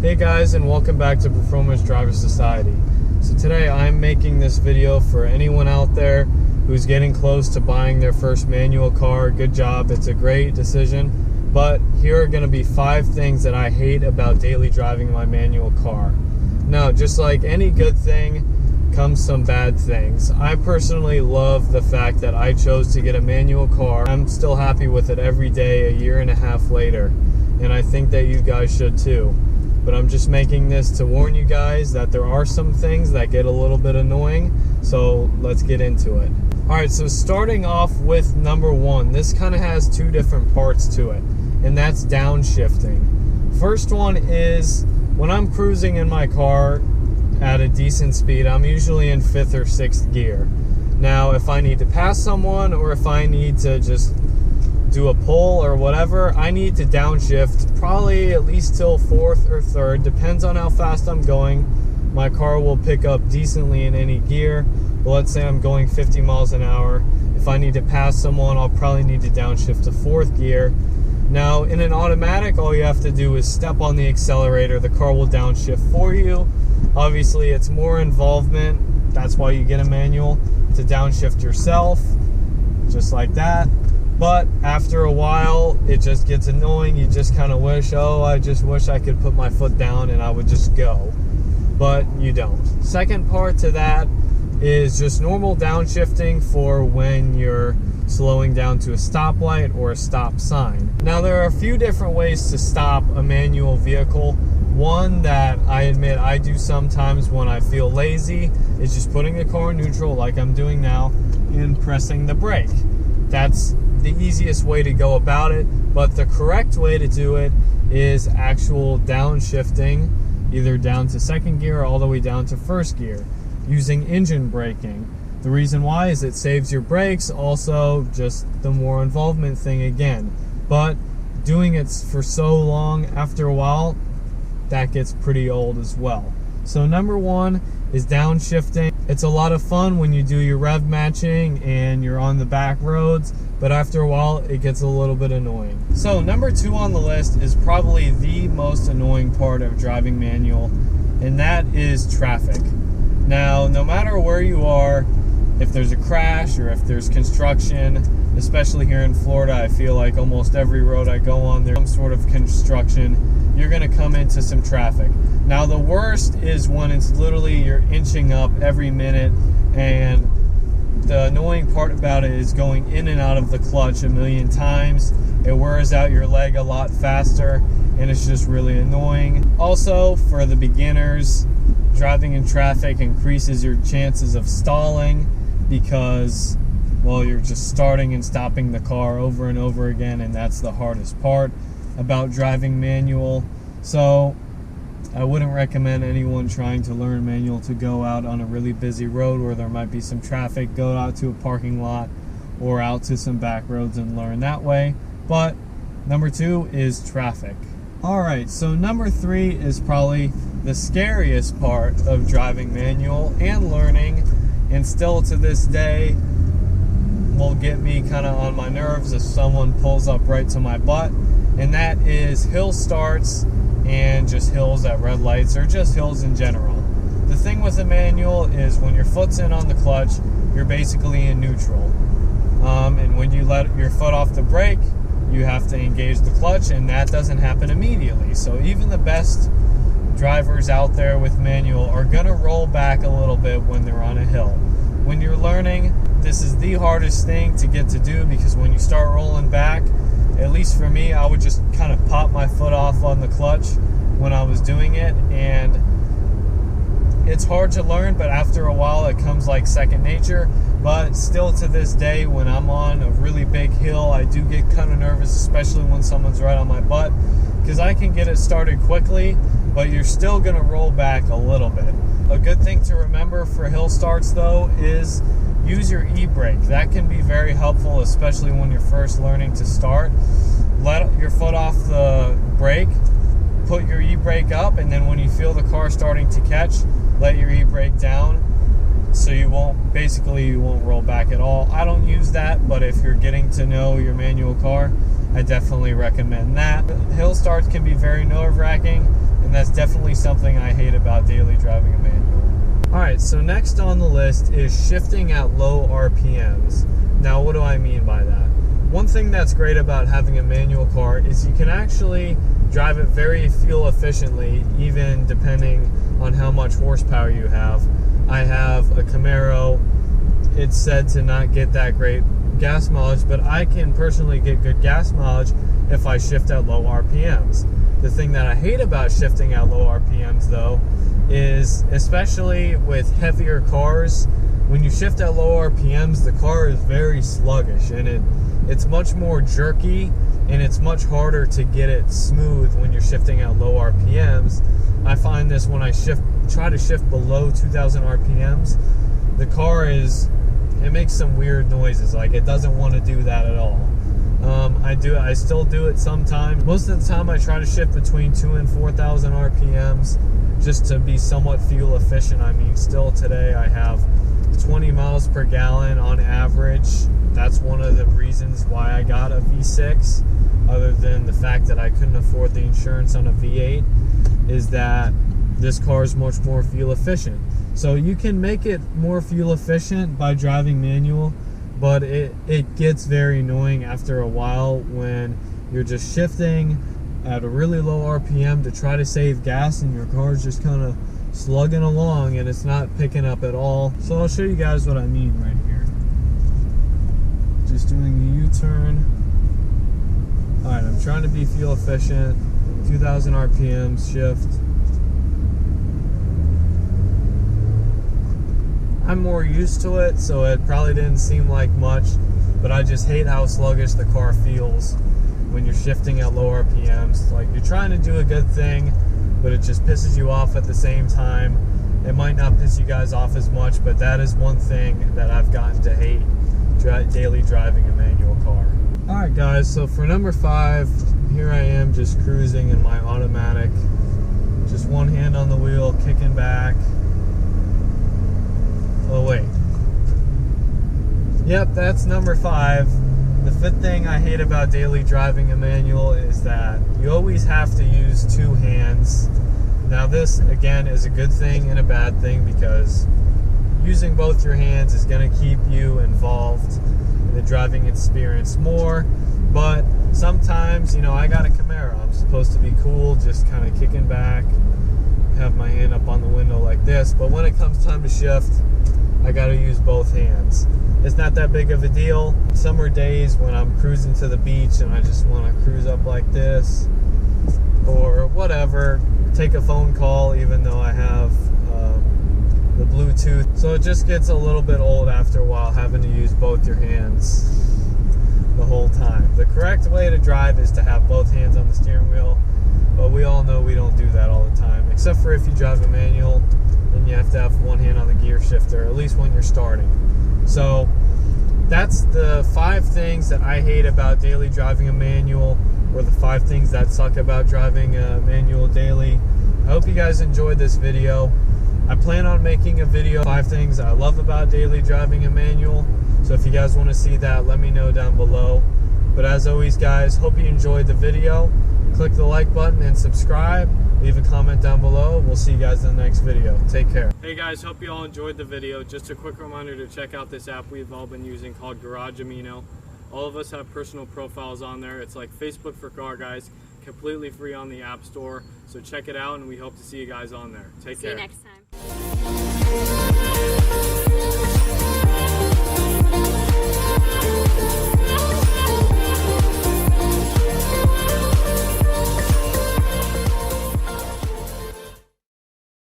Hey guys, and welcome back to Performance Driver Society. So today I'm making this video for anyone out there who's getting close to buying their first manual car. Good job, it's a great decision. But here are going to be 5 things that I hate about daily driving my manual car. Now, just like any good thing comes some bad things. I personally love the fact that I chose to get a manual car. I'm still happy with it every day, a year and a half later. And I think that you guys should too. But I'm just making this to warn you guys that there are some things that get a little bit annoying. So let's get into it. Alright, so starting off with number 1. This kind of has 2 different parts to it. And that's downshifting. First one is when I'm cruising in my car at a decent speed, I'm usually in 5th or 6th gear. Now, if I need to pass someone or if I need to just do a pull or whatever, I need to downshift probably at least till 4th or 3rd. Depends on how fast I'm going. My car will pick up decently in any gear. But let's say I'm going 50 miles an hour. If I need to pass someone, I'll probably need to downshift to 4th gear. Now, in an automatic, all you have to do is step on the accelerator. The car will downshift for you. Obviously, it's more involvement. That's why you get a manual, to downshift yourself, just like that. But after a while, it just gets annoying. You just kind of wish, I just wish I could put my foot down and I would just go. But you don't. Second part to that is just normal downshifting for when you're slowing down to a stoplight or a stop sign. Now, there are a few different ways to stop a manual vehicle. One that I admit I do sometimes when I feel lazy is just putting the car in neutral like I'm doing now and pressing the brake. That's the easiest way to go about it, but the correct way to do it is actual downshifting, either down to 2nd gear or all the way down to 1st gear, using engine braking. The reason why is it saves your brakes, also just the more involvement thing again. But doing it for so long, after a while, that gets pretty old as well. So number 1 is downshifting. It's a lot of fun when you do your rev matching and you're on the back roads, but after a while it gets a little bit annoying. So number 2 on the list is probably the most annoying part of driving manual, and that is traffic. Now, no matter where you are, if there's a crash or if there's construction, especially here in Florida, I feel like almost every road I go on, there's some sort of construction, you're gonna come into some traffic. Now, the worst is when it's literally you're inching up every minute, and the annoying part about it is going in and out of the clutch a million times. It wears out your leg a lot faster, and it's just really annoying. Also, for the beginners, driving in traffic increases your chances of stalling because, well, you're just starting and stopping the car over and over again, and that's the hardest part about driving manual. So I wouldn't recommend anyone trying to learn manual to go out on a really busy road where there might be some traffic. Go out to a parking lot or out to some back roads and learn that way. But number 2 is traffic. Alright, so number 3 is probably the scariest part of driving manual and learning, and still to this day will get me kind of on my nerves if someone pulls up right to my butt, and that is hill starts and just hills at red lights, or just hills in general. The thing with the manual is when your foot's in on the clutch, you're basically in neutral. And when you let your foot off the brake, you have to engage the clutch, and that doesn't happen immediately. So even the best drivers out there with manual are gonna roll back a little bit when they're on a hill. When you're learning, this is the hardest thing to get to do, because when you start rolling back, at least for me, I would just kind of pop my foot off on the clutch when I was doing it, and it's hard to learn, but after a while it comes like second nature. But still to this day, when I'm on a really big hill, I do get kind of nervous, especially when someone's right on my butt, because I can get it started quickly, but you're still going to roll back a little bit. A good thing to remember for hill starts though is use your e-brake. That can be very helpful, especially when you're first learning to start. Let your foot off the brake, put your e-brake up, and then when you feel the car starting to catch, let your e-brake down, so you won't roll back at all. I don't use that, but if you're getting to know your manual car, I definitely recommend that. Hill starts can be very nerve-wracking, and and that's definitely something I hate about daily driving a manual. Alright, so next on the list is shifting at low RPMs. Now, what do I mean by that? One thing that's great about having a manual car is you can actually drive it very fuel efficiently, even depending on how much horsepower you have. I have a Camaro. It's said to not get that great gas mileage, but I can personally get good gas mileage if I shift at low RPMs. The thing that I hate about shifting at low RPMs, though, is especially with heavier cars, when you shift at low RPMs, the car is very sluggish, and it's much more jerky, and it's much harder to get it smooth when you're shifting at low RPMs. I find this when I try to shift below 2,000 RPMs, the car it makes some weird noises. Like, it doesn't want to do that at all. I still do it sometimes. Most of the time I try to shift between 2,000 and 4,000 RPMs just to be somewhat fuel efficient. I mean, still today I have 20 miles per gallon on average. That's one of the reasons why I got a V6, other than the fact that I couldn't afford the insurance on a V8, is that this car is much more fuel efficient. So you can make it more fuel efficient by driving manual, but it gets very annoying after a while when you're just shifting at a really low RPM to try to save gas and your car's just kind of slugging along and it's not picking up at all. So I'll show you guys what I mean right here. Just doing a U-turn. Alright, I'm trying to be fuel efficient. 2,000 RPMs shift. I'm more used to it, so it probably didn't seem like much, but I just hate how sluggish the car feels when you're shifting at low RPMs. Like, you're trying to do a good thing, but it just pisses you off at the same time. It might not piss you guys off as much, but that is one thing that I've gotten to hate daily driving a manual car. Alright guys, so for number 5, here I am just cruising in my automatic. Just one hand on the wheel, kicking back. Oh wait. Yep, that's number 5. The 5th thing I hate about daily driving a manual is that you always have to use 2 hands. Now this, again, is a good thing and a bad thing, because using both your hands is going to keep you involved in the driving experience more. But sometimes, you know, I got a Camaro. I'm supposed to be cool, just kind of kicking back, have my hand up on the window like this. But when it comes time to shift, I got to use both hands. It's not that big of a deal. Summer days when I'm cruising to the beach and I just want to cruise up like this, or whatever, take a phone call even though I have the Bluetooth. So it just gets a little bit old after a while having to use both your hands the whole time. The correct way to drive is to have both hands on the steering wheel, but we all know we don't do that all the time, except for if you drive a manual and you have to have one hand on the gear shifter, at least when you're starting. So that's the 5 things that I hate about daily driving a manual, or the 5 things that suck about driving a manual daily. I hope you guys enjoyed this video. I plan on making a video, 5 things I love about daily driving a manual. So if you guys want to see that, let me know down below. But as always guys, hope you enjoyed the video. Click the like button and subscribe. Leave a comment down below. We'll see you guys in the next video. Take care. Hey guys, hope you all enjoyed the video. Just a quick reminder to check out this app we've all been using called Garage Amino. All of us have personal profiles on there. It's like Facebook for car guys, completely free on the App Store. So check it out, and we hope to see you guys on there. Take care. See you next time.